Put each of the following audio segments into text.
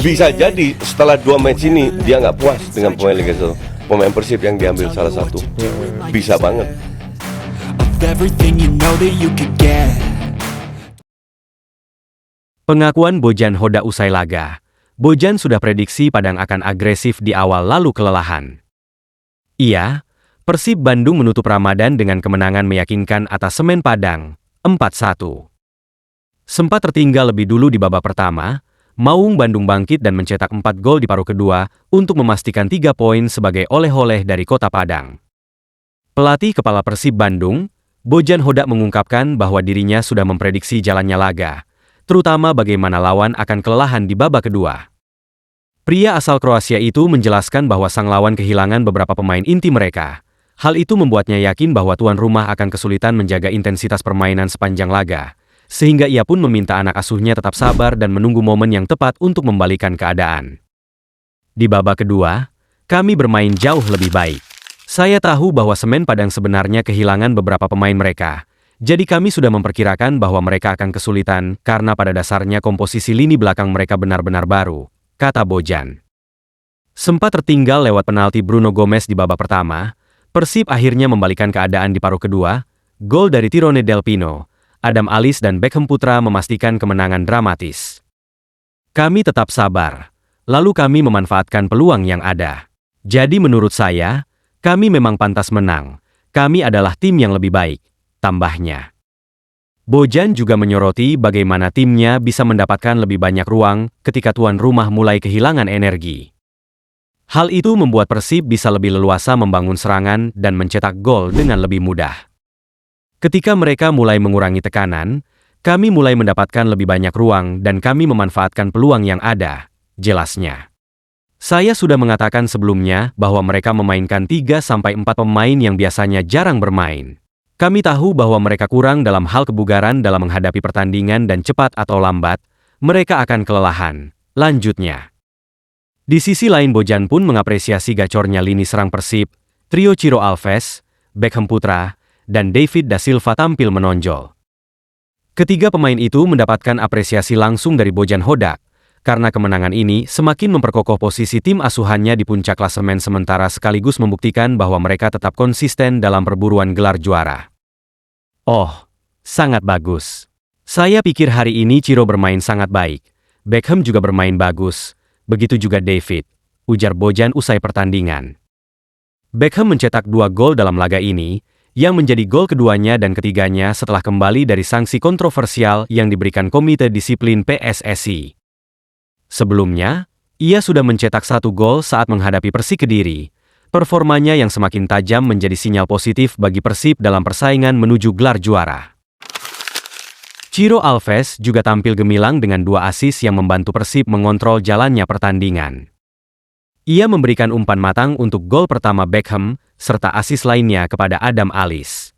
Bisa jadi setelah 2 match ini dia nggak puas dengan pemain Liga 1, pemain Persib yang diambil salah satu. Bisa banget. Pengakuan Bojan Hodak usai laga. Bojan sudah prediksi Padang akan agresif di awal lalu kelelahan. Iya, Persib Bandung menutup Ramadan dengan kemenangan meyakinkan atas Semen Padang, 4-1. Sempat tertinggal lebih dulu di babak pertama, Maung Bandung bangkit dan mencetak 4 gol di paruh kedua untuk memastikan 3 poin sebagai oleh-oleh dari Kota Padang. Pelatih kepala Persib Bandung, Bojan Hodak mengungkapkan bahwa dirinya sudah memprediksi jalannya laga, terutama bagaimana lawan akan kelelahan di babak kedua. Pria asal Kroasia itu menjelaskan bahwa sang lawan kehilangan beberapa pemain inti mereka. Hal itu membuatnya yakin bahwa tuan rumah akan kesulitan menjaga intensitas permainan sepanjang laga, sehingga ia pun meminta anak asuhnya tetap sabar dan menunggu momen yang tepat untuk membalikan keadaan. Di babak kedua, kami bermain jauh lebih baik. Saya tahu bahwa Semen Padang sebenarnya kehilangan beberapa pemain mereka, jadi kami sudah memperkirakan bahwa mereka akan kesulitan karena pada dasarnya komposisi lini belakang mereka benar-benar baru, kata Bojan. Sempat tertinggal lewat penalti Bruno Gomes di babak pertama, Persib akhirnya membalikan keadaan di paruh kedua. Gol dari Tirone Del Pino, Adam Alis dan Beckham Putra memastikan kemenangan dramatis. Kami tetap sabar, lalu kami memanfaatkan peluang yang ada. Jadi menurut saya, kami memang pantas menang. Kami adalah tim yang lebih baik, tambahnya. Bojan juga menyoroti bagaimana timnya bisa mendapatkan lebih banyak ruang ketika tuan rumah mulai kehilangan energi. Hal itu membuat Persib bisa lebih leluasa membangun serangan dan mencetak gol dengan lebih mudah. Ketika mereka mulai mengurangi tekanan, kami mulai mendapatkan lebih banyak ruang dan kami memanfaatkan peluang yang ada, jelasnya. Saya sudah mengatakan sebelumnya bahwa mereka memainkan 3-4 pemain yang biasanya jarang bermain. Kami tahu bahwa mereka kurang dalam hal kebugaran dalam menghadapi pertandingan dan cepat atau lambat, mereka akan kelelahan, lanjutnya. Di sisi lain Bojan pun mengapresiasi gacornya lini serang Persib, trio Ciro Alves, Beckham Putra, dan David da Silva tampil menonjol. Ketiga pemain itu mendapatkan apresiasi langsung dari Bojan Hodak, karena kemenangan ini semakin memperkokoh posisi tim asuhannya di puncak klasemen sementara sekaligus membuktikan bahwa mereka tetap konsisten dalam perburuan gelar juara. Oh, sangat bagus. Saya pikir hari ini Ciro bermain sangat baik. Beckham juga bermain bagus. Begitu juga David, ujar Bojan usai pertandingan. Beckham mencetak 2 gol dalam laga ini, yang menjadi gol keduanya dan ketiganya setelah kembali dari sanksi kontroversial yang diberikan Komite Disiplin PSSI. Sebelumnya, ia sudah mencetak 1 gol saat menghadapi Persik Kediri. Performanya yang semakin tajam menjadi sinyal positif bagi Persib dalam persaingan menuju gelar juara. Ciro Alves juga tampil gemilang dengan 2 assist yang membantu Persib mengontrol jalannya pertandingan. Ia memberikan umpan matang untuk gol pertama Beckham, serta assist lainnya kepada Adam Alis.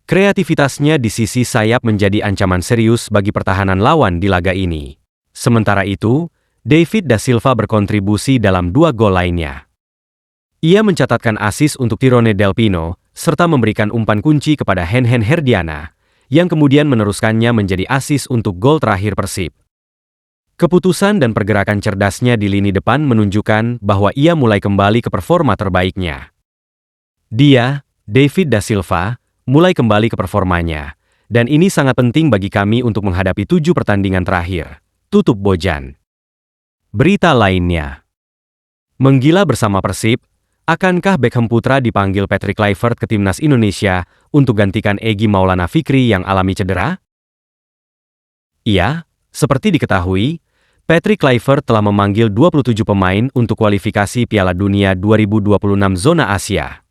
Kreativitasnya di sisi sayap menjadi ancaman serius bagi pertahanan lawan di laga ini. Sementara itu, David da Silva berkontribusi dalam 2 gol lainnya. Ia mencatatkan assist untuk Tirone Del Pino, serta memberikan umpan kunci kepada Henhen Herdiana, yang kemudian meneruskannya menjadi assist untuk gol terakhir Persib. Keputusan dan pergerakan cerdasnya di lini depan menunjukkan bahwa ia mulai kembali ke performa terbaiknya. Dia, David da Silva, mulai kembali ke performanya, dan ini sangat penting bagi kami untuk menghadapi 7 pertandingan terakhir, tutup Bojan. Berita lainnya. Menggila bersama Persib, akankah Beckham Putra dipanggil Patrick Kluivert ke timnas Indonesia untuk gantikan Egy Maulana Fikri yang alami cedera? Iya, seperti diketahui, Patrick Kluivert telah memanggil 27 pemain untuk kualifikasi Piala Dunia 2026 zona Asia.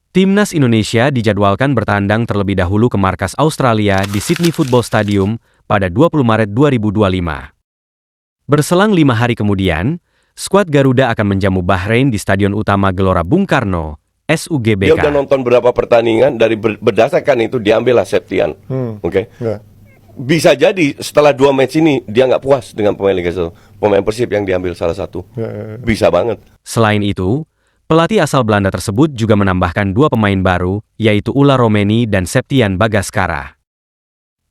Timnas Indonesia dijadwalkan bertandang terlebih dahulu ke markas Australia di Sydney Football Stadium pada 20 Maret 2025. Berselang 5 hari kemudian, skuad Garuda akan menjamu Bahrain di Stadion Utama Gelora Bung Karno, SUGBK. Dia udah nonton berapa pertandingan, dari berdasarkan itu diambillah Septian. Oke. Yeah. Bisa jadi setelah 2 match ini dia nggak puas dengan pemain Liga 1, pemain Persib yang diambil salah satu. Bisa banget. Selain itu, pelatih asal Belanda tersebut juga menambahkan 2 pemain baru, yaitu Ula Romeni dan Septian Bagaskara.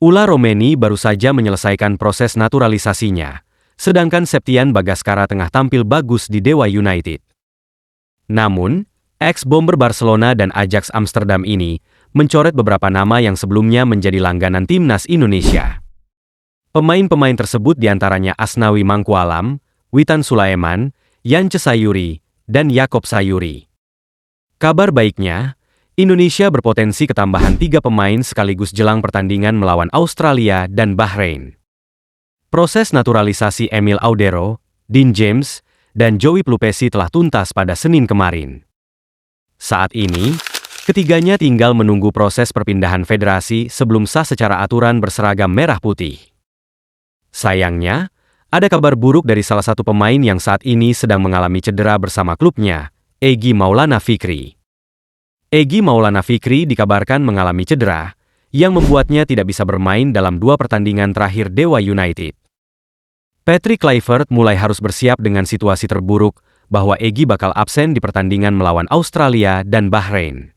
Ula Romeni baru saja menyelesaikan proses naturalisasinya, sedangkan Septian Bagaskara tengah tampil bagus di Dewa United. Namun, ex-bomber Barcelona dan Ajax Amsterdam ini mencoret beberapa nama yang sebelumnya menjadi langganan timnas Indonesia. Pemain-pemain tersebut diantaranya Asnawi Mangkualam, Witan Sulaiman, Yance Sayuri, dan Yakob Sayuri. Kabar baiknya, Indonesia berpotensi ketambahan 3 pemain sekaligus jelang pertandingan melawan Australia dan Bahrain. Proses naturalisasi Emil Audero, Dean James, dan Joey Plupesi telah tuntas pada Senin kemarin. Saat ini, ketiganya tinggal menunggu proses perpindahan federasi sebelum sah secara aturan berseragam merah putih. Sayangnya, ada kabar buruk dari salah satu pemain yang saat ini sedang mengalami cedera bersama klubnya, Egy Maulana Fikri. Egy Maulana Fikri dikabarkan mengalami cedera, yang membuatnya tidak bisa bermain dalam 2 pertandingan terakhir Dewa United. Patrick Kluivert mulai harus bersiap dengan situasi terburuk bahwa Egy bakal absen di pertandingan melawan Australia dan Bahrain.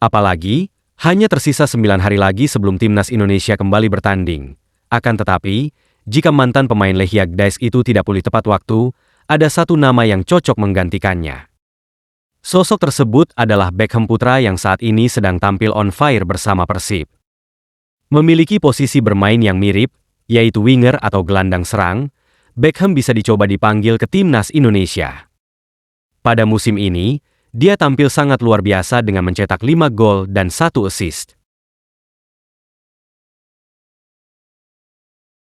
Apalagi, hanya tersisa 9 hari lagi sebelum timnas Indonesia kembali bertanding. Akan tetapi, jika mantan pemain Lechia Gdańsk itu tidak pulih tepat waktu, ada satu nama yang cocok menggantikannya. Sosok tersebut adalah Beckham Putra yang saat ini sedang tampil on fire bersama Persib. Memiliki posisi bermain yang mirip, yaitu winger atau gelandang serang, Beckham bisa dicoba dipanggil ke timnas Indonesia. Pada musim ini, dia tampil sangat luar biasa dengan mencetak 5 gol dan 1 assist.